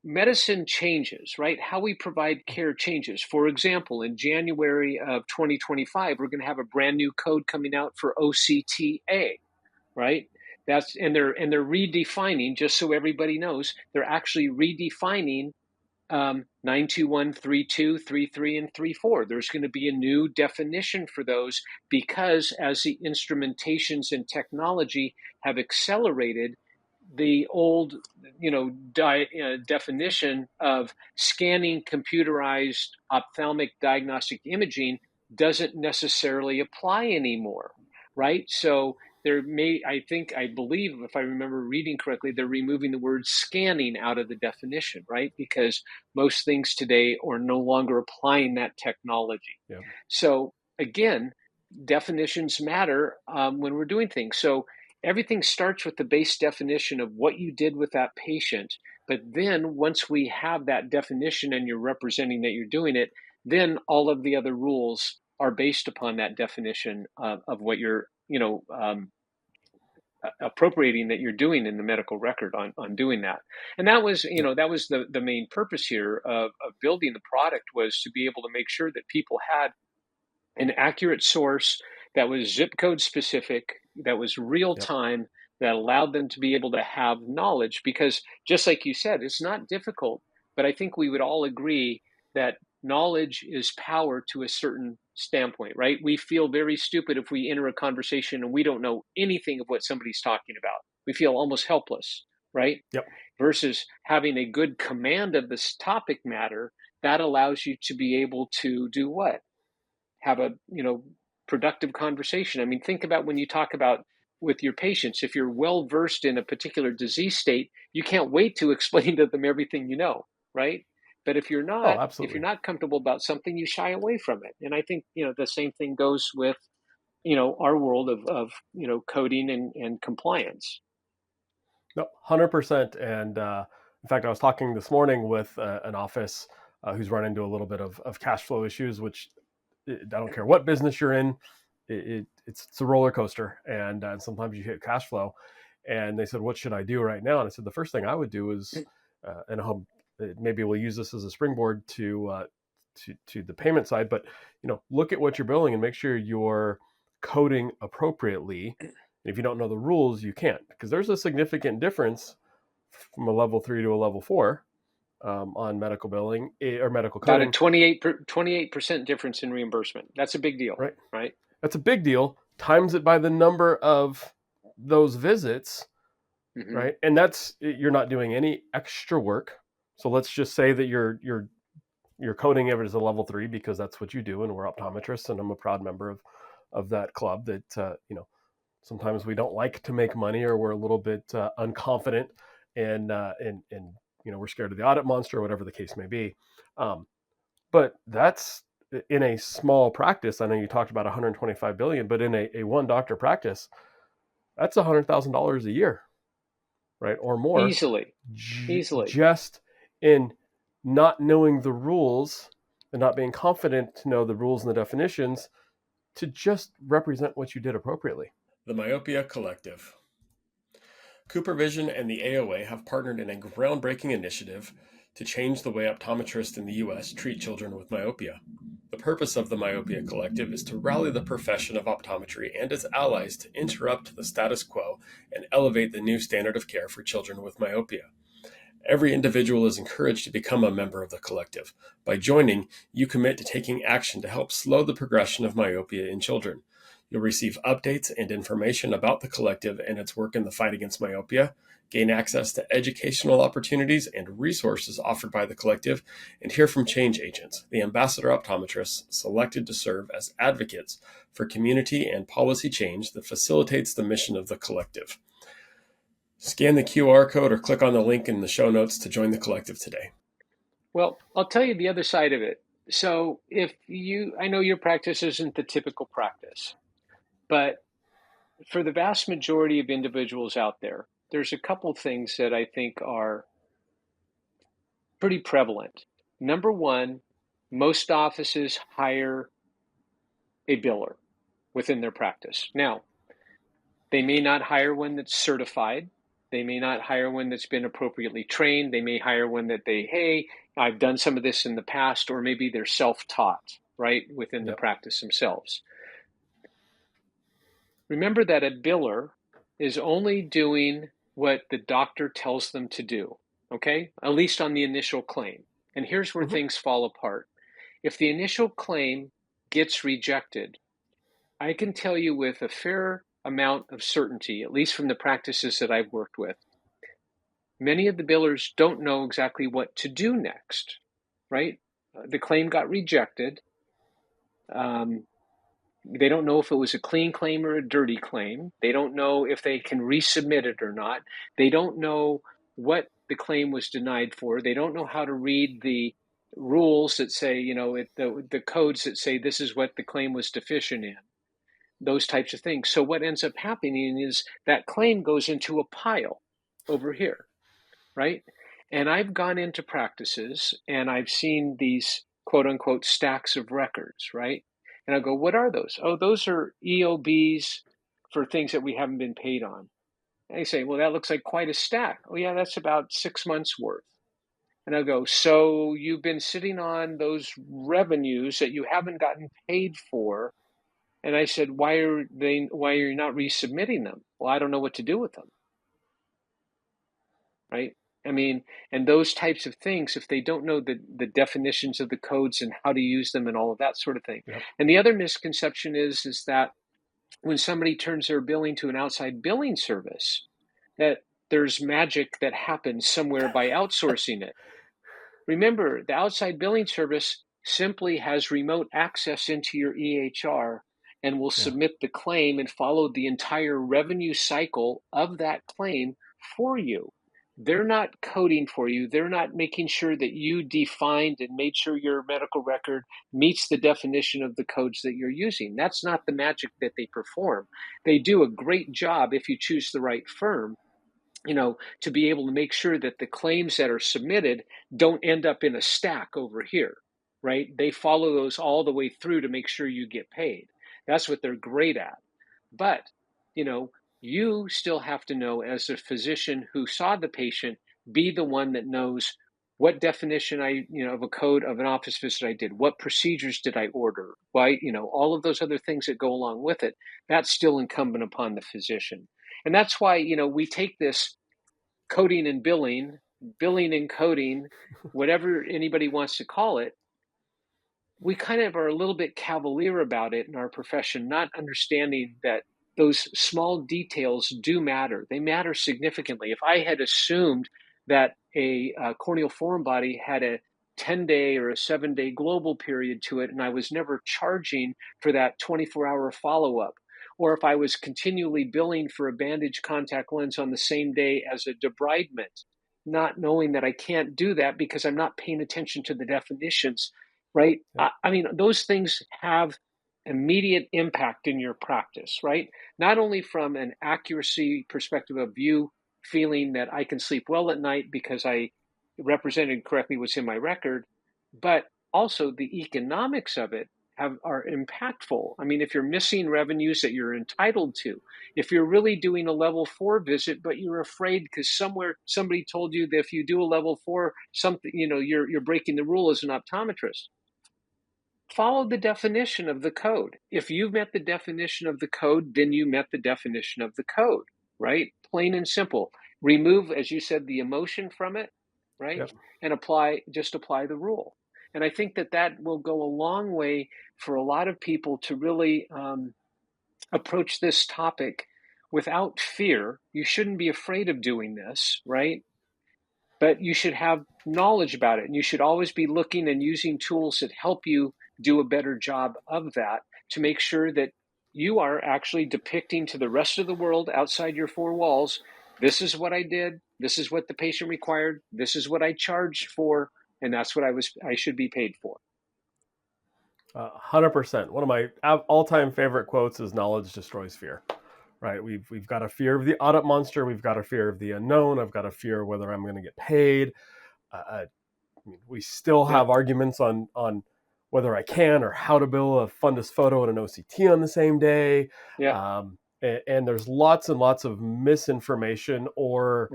medicine changes, right? How we provide care changes. For example, in January of 2025, we're going to have a brand new code coming out for OCTA, right? They're redefining, just so everybody knows, they're actually redefining 921, 32, 33, and 34. There's going to be a new definition for those because as the instrumentations and technology have accelerated, the old, definition of scanning computerized ophthalmic diagnostic imaging doesn't necessarily apply anymore, right? So I believe, if I remember reading correctly, they're removing the word scanning out of the definition, right? Because most things today are no longer applying that technology. Yeah. So again, definitions matter when we're doing things. So everything starts with the base definition of what you did with that patient. But then once we have that definition and you're representing that you're doing it, then all of the other rules are based upon that definition of what you're, appropriating that you're doing in the medical record on doing that. And that was, that was the main purpose here of building the product, was to be able to make sure that people had an accurate source that was zip code specific, that was real time, that allowed them to be able to have knowledge. Because just like you said, it's not difficult, but I think we would all agree that knowledge is power to a certain standpoint, right? We feel very stupid if we enter a conversation and we don't know anything of what somebody's talking about. We feel almost helpless, right? Yep. Versus having a good command of this topic matter, that allows you to be able to do what? Have a productive conversation. I mean, think about when you talk about with your patients, if you're well versed in a particular disease state, you can't wait to explain to them everything you know, right? But if you're Oh, not, if you're absolutely. not comfortable about something, you shy away from it. And I think the same thing goes with our world of coding and compliance. No, 100%. And in fact, I was talking this morning with an office who's run into a little bit of cash flow issues, which I don't care what business you're in, it's a roller coaster. And sometimes you hit cash flow. And they said, what should I do right now? And I said, the first thing I would do is, and maybe we'll use this as a springboard to the payment side, but look at what you're billing and make sure you're coding appropriately. If you don't know the rules, you can't, because there's a significant difference from a level 3 to a level 4 on medical billing or medical About a coding. 28% difference in reimbursement. That's a big deal, Right. right? That's a big deal. Times it by the number of those visits, right? And you're not doing any extra work. So let's just say that you're coding it as a level 3 because that's what you do, and we're optometrists, and I'm a proud member of that club. That sometimes we don't like to make money, or we're a little bit unconfident in we're scared of the audit monster, or whatever the case may be. But that's in a small practice. I know you talked about 125 billion, but in a one doctor practice, that's $100,000 a year, right, or more, Easily. just in not knowing the rules and not being confident to know the rules and the definitions to just represent what you did appropriately. The Myopia Collective. CooperVision and the AOA have partnered in a groundbreaking initiative to change the way optometrists in the U.S. treat children with myopia. The purpose of the Myopia Collective is to rally the profession of optometry and its allies to interrupt the status quo and elevate the new standard of care for children with myopia. Every individual is encouraged to become a member of the collective. By joining, you commit to taking action to help slow the progression of myopia in children. You'll receive updates and information about the collective and its work in the fight against myopia, gain access to educational opportunities and resources offered by the collective, and hear from change agents, the ambassador optometrists selected to serve as advocates for community and policy change that facilitates the mission of the collective. Scan the QR code or click on the link in the show notes to join the collective today. Well, I'll tell you the other side of it. So I know your practice isn't the typical practice, but for the vast majority of individuals out there, there's a couple things that I think are pretty prevalent. Number one, most offices hire a biller within their practice. Now, they may not hire one that's certified. They may not hire one that's been appropriately trained. They may hire one that hey, I've done some of this in the past, or maybe they're self-taught, right, within the practice themselves. Remember that a biller is only doing what the doctor tells them to do, okay? At least on the initial claim. And here's where things fall apart. If the initial claim gets rejected, I can tell you with a fair amount of certainty, at least from the practices that I've worked with, many of the billers don't know exactly what to do next, right? The claim got rejected. They don't know if it was a clean claim or a dirty claim. They don't know if they can resubmit it or not. They don't know what the claim was denied for. They don't know how to read the rules that say, the codes that say this is what the claim was deficient in, those types of things. So what ends up happening is that claim goes into a pile over here, right? And I've gone into practices and I've seen these quote unquote stacks of records, right? And I go, what are those? Oh, those are EOBs for things that we haven't been paid on. And they say, well, that looks like quite a stack. Oh, yeah, that's about 6 months worth. And I go, so you've been sitting on those revenues that you haven't gotten paid for. And I said, why are you not resubmitting them? Well, I don't know what to do with them. Right? I mean, and those types of things, if they don't know the definitions of the codes and how to use them and all of that sort of thing. Yep. And the other misconception is that when somebody turns their billing to an outside billing service, that there's magic that happens somewhere by outsourcing it. Remember, the outside billing service simply has remote access into your EHR and will submit the claim and follow the entire revenue cycle of that claim for you. They're not coding for you. They're not making sure that you defined and made sure your medical record meets the definition of the codes that you're using. That's not the magic that they perform. They do a great job if you choose the right firm, to be able to make sure that the claims that are submitted don't end up in a stack over here, right? They follow those all the way through to make sure you get paid. That's what they're great at. But, you still have to know, as a physician who saw the patient, be the one that knows what definition of a code of an office visit I did, what procedures did I order, why, all of those other things that go along with it. That's still incumbent upon the physician. And that's why, we take this coding and billing and coding, whatever anybody wants to call it, we kind of are a little bit cavalier about it in our profession, not understanding that those small details do matter. They matter significantly. If I had assumed that a corneal foreign body had a 10-day or a 7-day global period to it, and I was never charging for that 24-hour follow-up, or if I was continually billing for a bandage contact lens on the same day as a debridement, not knowing that I can't do that because I'm not paying attention to the definitions, right? Yep. I mean, those things have immediate impact in your practice, right? Not only from an accuracy perspective of you feeling that I can sleep well at night because I represented correctly what's in my record, but also the economics of it are impactful. I mean, if you're missing revenues that you're entitled to, if you're really doing a level 4 visit, but you're afraid because somewhere somebody told you that if you do a level 4, something, you're breaking the rule as an optometrist. Follow the definition of the code. If you've met the definition of the code, then you met the definition of the code, right? Plain and simple. Remove, as you said, the emotion from it, right? Yep. And just apply the rule. And I think that will go a long way for a lot of people to really approach this topic without fear. You shouldn't be afraid of doing this, right? But you should have knowledge about it. And you should always be looking and using tools that help you do a better job of that to make sure that you are actually depicting to the rest of the world outside your four walls, this is what I did, this is what the patient required, this is what I charged for, and that's what I should be paid for. 100%. One of my all-time favorite quotes is "Knowledge destroys fear." Right? We've got a fear of the audit monster. We've got a fear of the unknown. I've got a fear of whether I'm going to get paid. I mean, we still have arguments on whether I can or how to bill a fundus photo and an OCT on the same day. Yeah. And there's lots and lots of misinformation or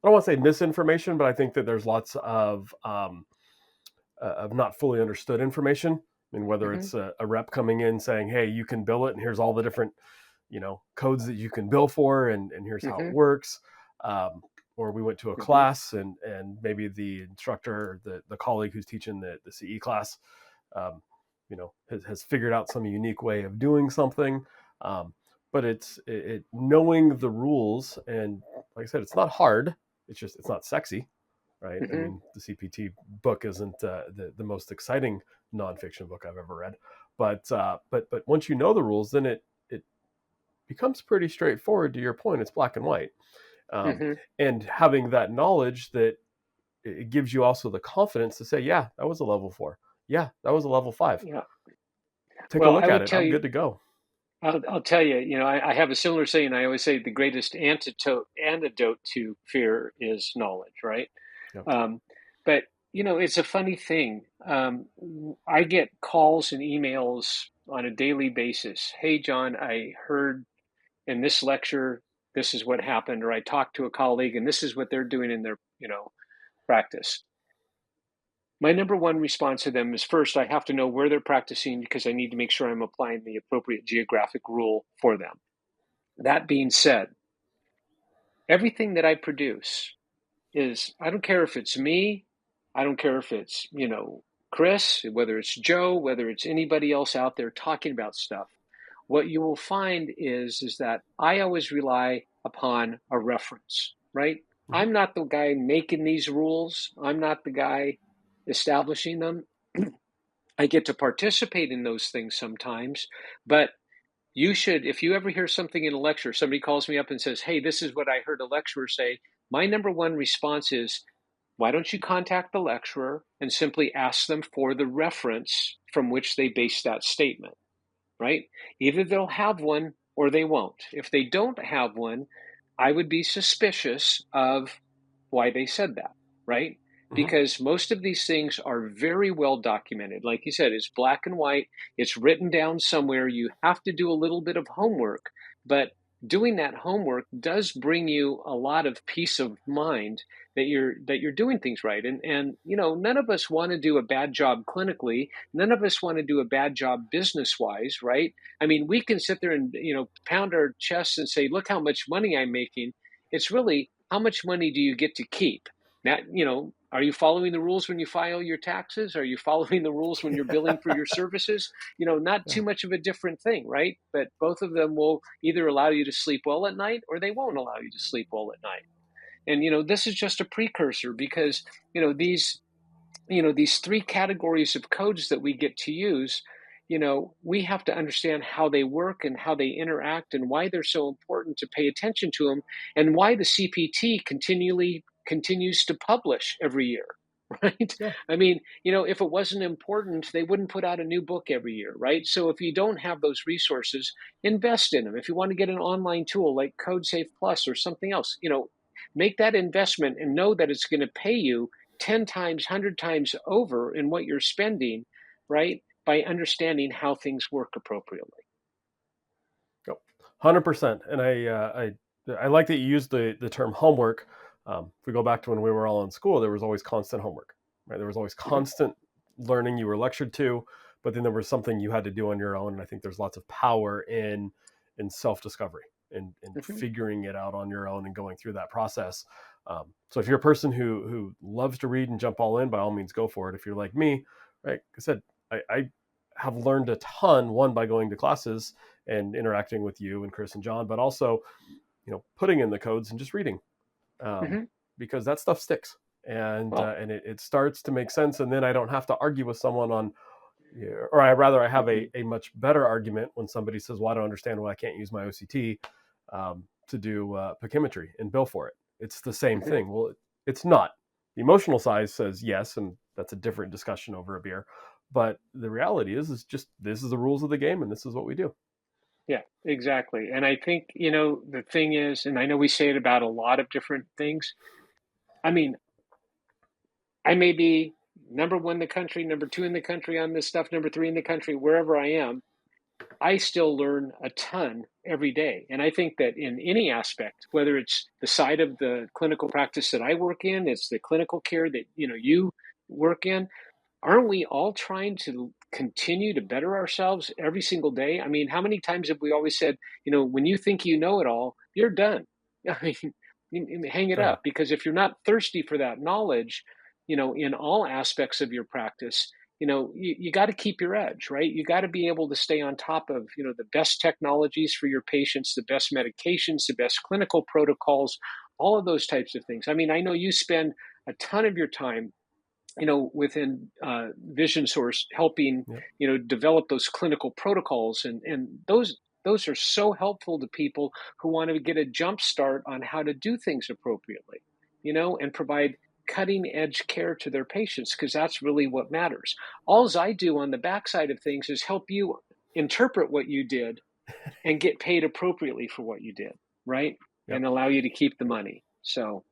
I don't want to say misinformation, but I think that there's lots of not fully understood information. I mean, whether it's a rep coming in saying, "Hey, you can bill it, and here's all the different, codes that you can bill for, and here's how it works." Or we went to a class, and maybe the instructor, the colleague who's teaching the CE class, has figured out some unique way of doing something. But it's knowing the rules, and like I said, it's not hard. It's not sexy. Right. I mean, the CPT book isn't the most exciting nonfiction book I've ever read, but once you know the rules, then it becomes pretty straightforward. To your point, it's black and white, and having that knowledge, that it gives you also the confidence to say, yeah, that was a level 4. Yeah, that was a level 5. Yeah. Take a look at it. I'm good to go. I'll tell you, I have a similar saying. I always say the greatest antidote to fear is knowledge, right? Yep. But it's a funny thing. I get calls and emails on a daily basis. Hey, John, I heard in this lecture, this is what happened, or I talked to a colleague and this is what they're doing in their, practice. My number one response to them is, first, I have to know where they're practicing because I need to make sure I'm applying the appropriate geographic rule for them. That being said, everything that I produce is, I don't care if it's me, I don't care if it's, Chris, whether it's Joe, whether it's anybody else out there talking about stuff. What you will find is that I always rely upon a reference, right? I'm not the guy making these rules. I'm not the guy establishing them. I get to participate in those things sometimes, but you should, if you ever hear something in a lecture, somebody calls me up and says, hey, this is what I heard a lecturer say. My number one response is, why don't you contact the lecturer and simply ask them for the reference from which they base that statement, right? Either they'll have one or they won't. If they don't have one, I would be suspicious of why they said that, right? Because most of these things are very well documented. Like you said, it's black and white. It's written down somewhere. You have to do a little bit of homework, but doing that homework does bring you a lot of peace of mind that you're doing things right. And none of us want to do a bad job clinically. None of us want to do a bad job business wise, right? I mean, we can sit there and pound our chests and say, look how much money I'm making. It's really, how much money do you get to keep? Now, are you following the rules when you file your taxes? Are you following the rules when you're billing for your services? Not too much of a different thing, right? But both of them will either allow you to sleep well at night or they won't allow you to sleep well at night. And, this is just a precursor because, these 3 categories of codes that we get to use, we have to understand how they work and how they interact and why they're so important to pay attention to them, and why the CPT continues to publish every year, right? Yeah. I mean, if it wasn't important, they wouldn't put out a new book every year, right? So if you don't have those resources, invest in them. If you want to get an online tool like CodeSafe Plus or something else, make that investment and know that it's going to pay you 10 times, 100 times over in what you're spending, right? By understanding how things work appropriately. 100%. And I like that you used the term homework. If we go back to when we were all in school, there was always constant homework, right? There was always constant learning you were lectured to, but then there was something you had to do on your own. And I think there's lots of power in self-discovery and figuring it out on your own and going through that process. So if you're a person who loves to read and jump all in, by all means, go for it. If you're like me, right? Like I said, I have learned a ton, one, by going to classes and interacting with you and Chris and John, but also, putting in the codes and just reading, because that stuff sticks, and it starts to make sense. And then I don't have to argue with someone on, or I have a much better argument when somebody says, well, I don't understand why I can't use my OCT to do pachymetry and bill for it. It's the same thing. Well, it's not. The emotional side says yes, and that's a different discussion over a beer. But the reality is just, this is the rules of the game, and this is what we do. Yeah, exactly. And I think, the thing is, and I know we say it about a lot of different things. I mean, I may be number one in the country, number two in the country on this stuff, number three in the country, wherever I am. I still learn a ton every day. And I think that in any aspect, whether it's the side of the clinical practice that I work in, it's the clinical care that, you work in, aren't we all trying to continue to better ourselves every single day? I mean, how many times have we always said, when you think you know it all, you're done. I mean, hang it up, because if you're not thirsty for that knowledge, in all aspects of your practice, you got to keep your edge, right? You got to be able to stay on top of, the best technologies for your patients, the best medications, the best clinical protocols, all of those types of things. I mean, I know you spend a ton of your time within Vision Source, helping, develop those clinical protocols. And those are so helpful to people who want to get a jump start on how to do things appropriately, and provide cutting edge care to their patients, because that's really what matters. All I do on the backside of things is help you interpret what you did and get paid appropriately for what you did, right? Yep. And allow you to keep the money. So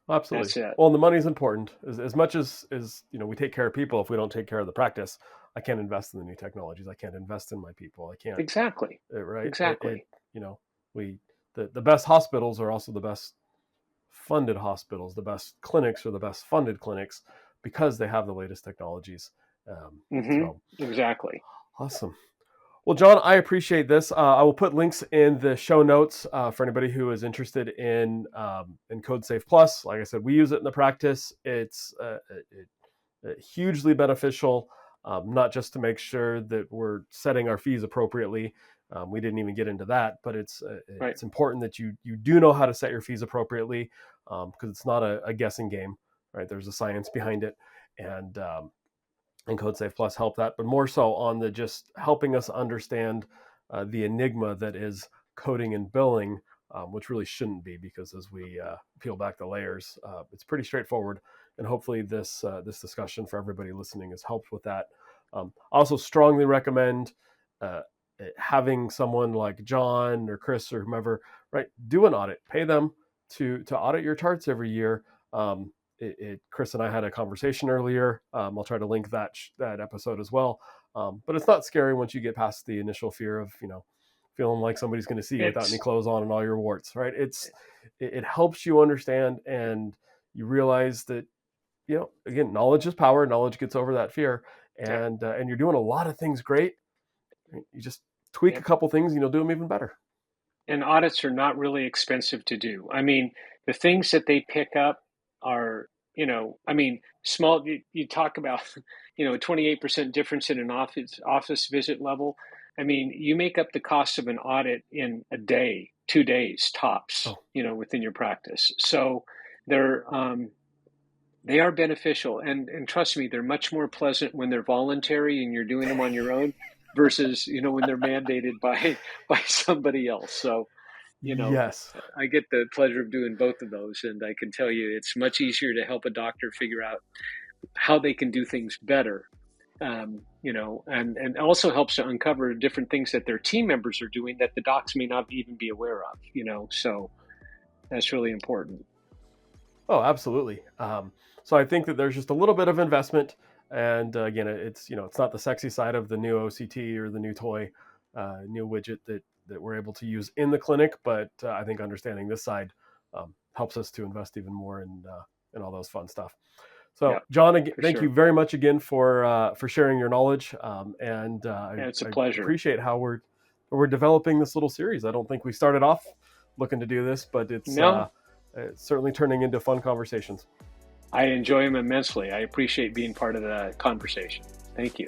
absolutely. that's it. Well, the money is important. As much as we take care of people, if we don't take care of the practice, I can't invest in the new technologies. I can't invest in my people. I can't. Exactly. Right. Exactly. The best hospitals are also the best funded hospitals. The best clinics are the best funded clinics, because they have the latest technologies. Exactly. Awesome. Well, John, I appreciate this. I will put links in the show notes for anybody who is interested in CodeSafe Plus. Like I said, we use it in the practice. It's hugely beneficial, not just to make sure that we're setting our fees appropriately. We didn't even get into that, but it's important that you do know how to set your fees appropriately, because it's not a guessing game, right? There's a science behind it, and CodeSafe Plus help that, but more so on the just helping us understand the enigma that is coding and billing, which really shouldn't be, because as we peel back the layers, it's pretty straightforward. And hopefully this discussion for everybody listening has helped with that. I also strongly recommend having someone like John or Chris or whomever, right, do an audit. Pay them to audit your charts every year. Chris and I had a conversation earlier. I'll try to link that episode as well. But it's not scary once you get past the initial fear of, feeling like somebody's going to see you without any clothes on and all your warts, right? It helps you understand, and you realize that, again, knowledge is power. Knowledge gets over that fear, and you're doing a lot of things great. You just tweak a couple things, and you'll do them even better. And audits are not really expensive to do. I mean, the things that they pick up are, small. You talk about, a 28% difference in an office visit level. I mean, you make up the cost of an audit in a day, 2 days tops, within your practice. So they are beneficial, and trust me, they're much more pleasant when they're voluntary and you're doing them on your own. versus, when they're mandated by somebody else. So, Yes. I get the pleasure of doing both of those. And I can tell you it's much easier to help a doctor figure out how they can do things better. And also helps to uncover different things that their team members are doing that the docs may not even be aware of, so that's really important. Oh, absolutely. So I think that there's just a little bit of investment, and again, it's not the sexy side of the new OCT or the new toy, new widget that we're able to use in the clinic, but I think understanding this side helps us to invest even more in all those fun stuff. So, Yeah, John, again, for thank you sure. very much again for sharing your knowledge, and Yeah, it's a I pleasure. appreciate how we're developing this little series. I don't think we started off looking to do this, but No, it's certainly turning into fun conversations. I enjoy them immensely. I appreciate being part of the conversation. Thank you.